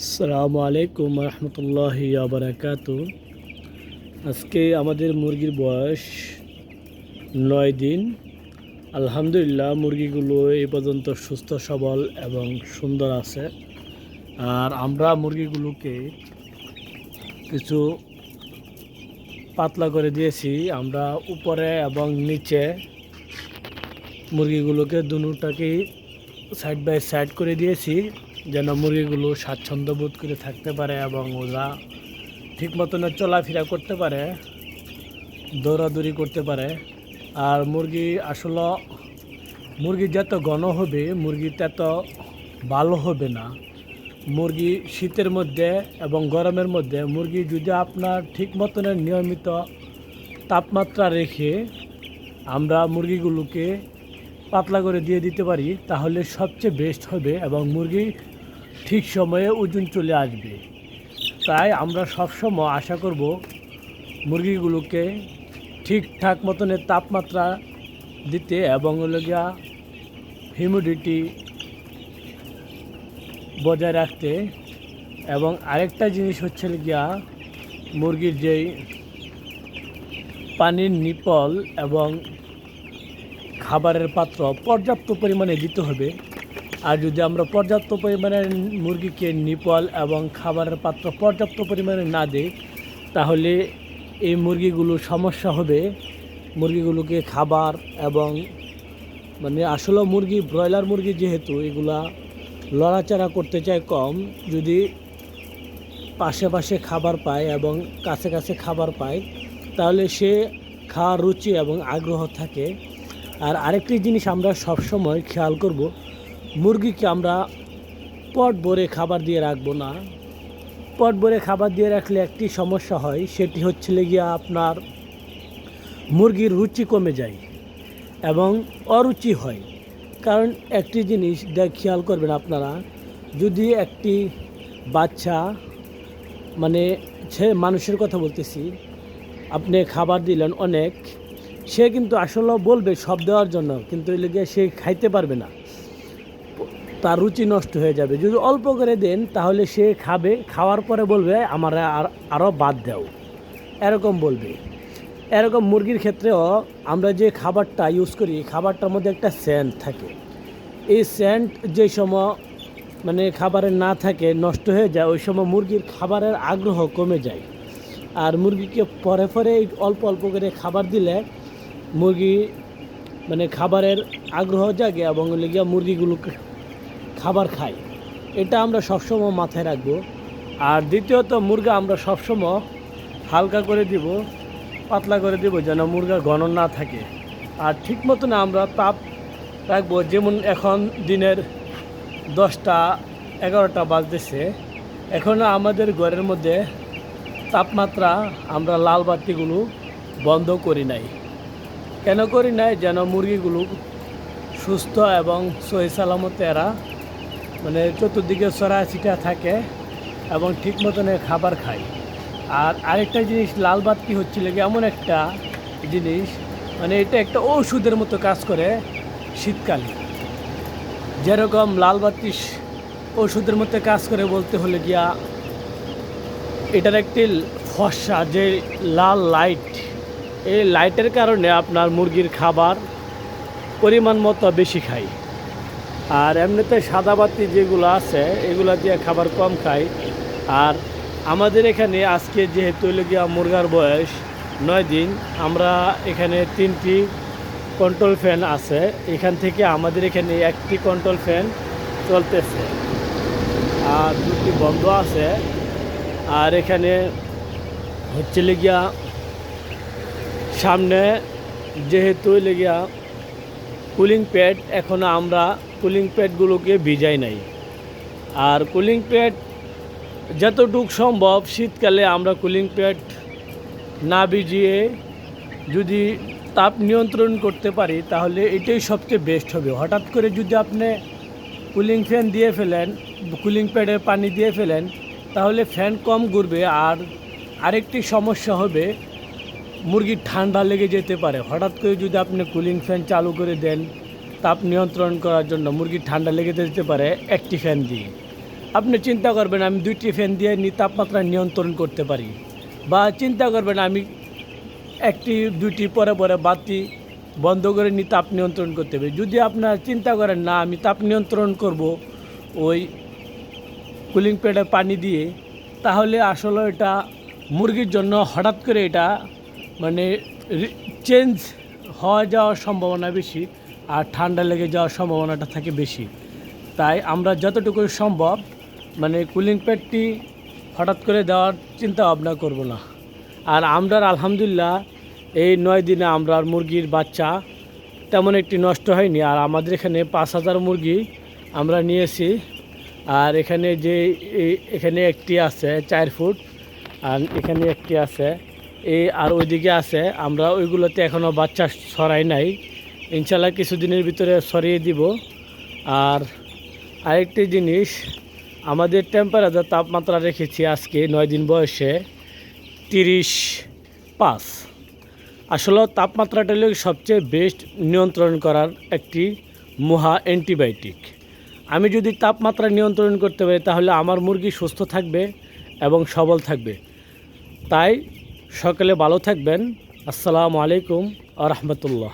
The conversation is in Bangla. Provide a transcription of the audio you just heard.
আসসালামু আলাইকুম রহমতুল্লাহি বারাকাতু। আজকে আমাদের মুরগির বয়স 9 দিন। আলহামদুলিল্লাহ, মুরগিগুলো এই পর্যন্ত সুস্থ সবল এবং সুন্দর আছে। আর আমরা মুরগিগুলোকে কিছু পাতলা করে দিয়েছি। আমরা উপরে এবং নিচে মুরগিগুলোকে দুটাকেই সাইড বাই সাইড করে দিয়েছি, যেন মুরগিগুলো স্বাচ্ছন্দ্য বোধ করে থাকতে পারে এবং ওরা ঠিক মতন চলাফেরা করতে পারে, দৌড়াদৌড়ি করতে পারে। আর মুরগি যত ঘন হবে মুরগি তত ভালো হবে না। মুরগি শীতের মধ্যে এবং গরমের মধ্যে মুরগি যদি আপনার ঠিক মতনের নিয়মিত তাপমাত্রা রেখে আমরা মুরগিগুলোকে পাতলা করে দিয়ে দিতে পারি, তাহলে সবচেয়ে বেস্ট হবে এবং মুরগি ঠিক সময়ে ওজন চলে আসবে। তাই আমরা সবসময় আশা করব মুরগিগুলোকে ঠিকঠাক মতনের তাপমাত্রা দিতে এবং হিউমিডিটি বজায় রাখতে। এবং আরেকটা জিনিস হচ্ছে মুরগির যেই পানির নিপল এবং খাবারের পাত্র পর্যাপ্ত পরিমাণে দিতে হবে। আর যদি আমরা পর্যাপ্ত পরিমাণে মুরগিকে নিপল এবং খাবারের পাত্র পর্যাপ্ত পরিমাণে না দিই, তাহলে এই মুরগিগুলো সমস্যা হবে। মুরগিগুলোকে খাবার এবং আসলে ব্রয়লার মুরগি যেহেতু এগুলা লড়াচড়া করতে চায় কম, যদি পাশে পাশে খাবার পায় এবং কাছে কাছে খাবার পায়, তাহলে সে খাওয়ার রুচি এবং আগ্রহ থাকে। আর আরেকটি জিনিস আমরা সবসময় খেয়াল করব, মুরগিকে আমরা পট ভরে খাবার দিয়ে রাখবো না। পট ভরে খাবার দিয়ে রাখলে একটি সমস্যা হয়, সেটি হচ্ছে আপনার মুরগির রুচি কমে যায় এবং অরুচি হয়। কারণ একটি জিনিস খেয়াল করবেন আপনারা, যদি একটি বাচ্চা সে মানুষের কথা বলতেছি, আপনি খাবার দিলেন অনেক, সে কিন্তু আসলে বলবে সব দেওয়ার জন্য, কিন্তু সে খাইতে পারবে না, তার রুচি নষ্ট হয়ে যাবে। যদি অল্প করে দেন তাহলে সে খাবে, খাওয়ার পরে বলবে আমার আরও বাদ দাও, এরকম বলবে। এরকম মুরগির ক্ষেত্রেও আমরা যে খাবারটা ইউজ করি, খাবারটার মধ্যে একটা সেন্ট থাকে। এই সেন্ট যে সময় খাবারে না থাকে, নষ্ট হয়ে যায়, ওই সময় মুরগির খাবারের আগ্রহ কমে যায়। আর মুরগিকে পরে পরে অল্প অল্প করে খাবার দিলে মুরগি খাবারের আগ্রহ জাগে এবং মুরগিগুলোকে খাবার খায়। এটা আমরা সবসময় মাথায় রাখবো। আর দ্বিতীয়ত, মুরগা আমরা সবসময় হালকা করে দিব, পাতলা করে দিব, যেন মুরগা ঘন না থাকে। আর ঠিক মতন আমরা তাপ রাখবো। যেমন এখন দিনের 10টা 11টা বাজতেছে, এখনও আমাদের ঘরের মধ্যে তাপমাত্রা আমরা লাল বাতিগুলো বন্ধ করি নাই। কেন করি নাই? যেন মুরগিগুলো সুস্থ এবং সহি সালামতে এরা চতুর্দিকে ছড়াছিটা থাকে এবং ঠিক মতনে খাবার খায়। আর আরেকটা জিনিস, লাল বাতি হচ্ছিল এমন একটা জিনিস, এটা একটা ঔষধের মতো কাজ করে শীতকালে। যেরকম লাল বাতি ওষুধের মতো কাজ করে বলতে হলে এটার একটি ফর্সা যে লাল লাইট, এই লাইটের কারণে আপনার মুরগির খাবার পরিমাণ মতো বেশি খায়। আর এমনিতে সাদা বাতি যেগুলো আছে এগুলো দিয়ে খাবার কম খায়। আর আমাদের এখানে আজকে যেহেতু মুরগার বয়স 9 দিন, আমরা এখানে 3টি কন্ট্রোল ফ্যান আছে। এখান থেকে আমাদের এখানে একটি কন্ট্রোল ফ্যান চলতেছে আর 2টি বন্ধ আছে। আর এখানে হচ্ছে সামনে যেহেতু কুলিং প্যাড, এখনও আমরা কুলিং প্যাডগুলোকে ভিজাই নাই। আর কুলিং প্যাড যতটুকু সম্ভব শীতকালে আমরা কুলিং প্যাড না ভিজিয়ে যদি তাপ নিয়ন্ত্রণ করতে পারি, তাহলে এটাই সবচেয়ে বেস্ট হবে। হঠাৎ করে যদি আপনি কুলিং ফ্যান দিয়ে ফেলেন, কুলিং প্যাডে পানি দিয়ে ফেলেন, তাহলে ফ্যান কম ঘুরবে। আর আরেকটি সমস্যা হবে, মুরগির ঠান্ডা লেগে যেতে পারে। হঠাৎ করে যদি আপনি কুলিং ফ্যান চালু করে দেন তাপ নিয়ন্ত্রণ করার জন্য, মুরগির ঠান্ডা লেগে যেতে পারে একটি ফ্যান দিয়ে। আপনি চিন্তা করবেন আমি 2টি ফ্যান দিয়ে তাপমাত্রা নিয়ন্ত্রণ করতে পারি, বা চিন্তা করবেন আমি 1টি 2টি পরে পরে বাতি বন্ধ করে তাপ নিয়ন্ত্রণ করতে পারি। যদি আপনার চিন্তা করেন না আমি তাপ নিয়ন্ত্রণ করব ওই কুলিং প্যাডে পানি দিয়ে, তাহলে আসলে এটা মুরগির জন্য হঠাৎ করে এটা মানে চেঞ্জ হওয়া যাওয়ার সম্ভাবনা বেশি, আর ঠান্ডা লেগে যাওয়ার সম্ভাবনাটা থাকে বেশি। তাই আমরা যতটুকু সম্ভব মানে কুলিং প্যাডটি হঠাৎ করে দেওয়ার চিন্তা ভাবনা করব না। আর আমরা আলহামদুলিল্লাহ এই 9 দিনে আমরা মুরগির বাচ্চা তেমন একটি নষ্ট হয়নি। আর আমাদের এখানে 5000 মুরগি আমরা নিয়েছি। আর এখানে যে এখানে একটি আছে 4 ফুট, আর এখানে একটি আছে আর ওইদিকে আছে, আমরা ওইগুলোতে এখনও বাচ্চা ছড়াই নাই, ইনশাল্লাহ কিছুদিনের ভিতরে ছড়িয়ে দিব। আর আরেকটি জিনিস, আমাদের টেম্পারেচার তাপমাত্রা রেখেছি আজকে 9 দিন বয়সে 35। আসলে তাপমাত্রাটা হলো সবচেয়ে বেস্ট নিয়ন্ত্রণ করার একটি মহা অ্যান্টিবায়োটিক। আমি যদি তাপমাত্রা নিয়ন্ত্রণ করতে পারি তাহলে আমার মুরগি সুস্থ থাকবে এবং সবল থাকবে। তাই সকলে ভালো থাকবেন। আসসালামু আলাইকুম ওয়া রাহমাতুল্লাহ।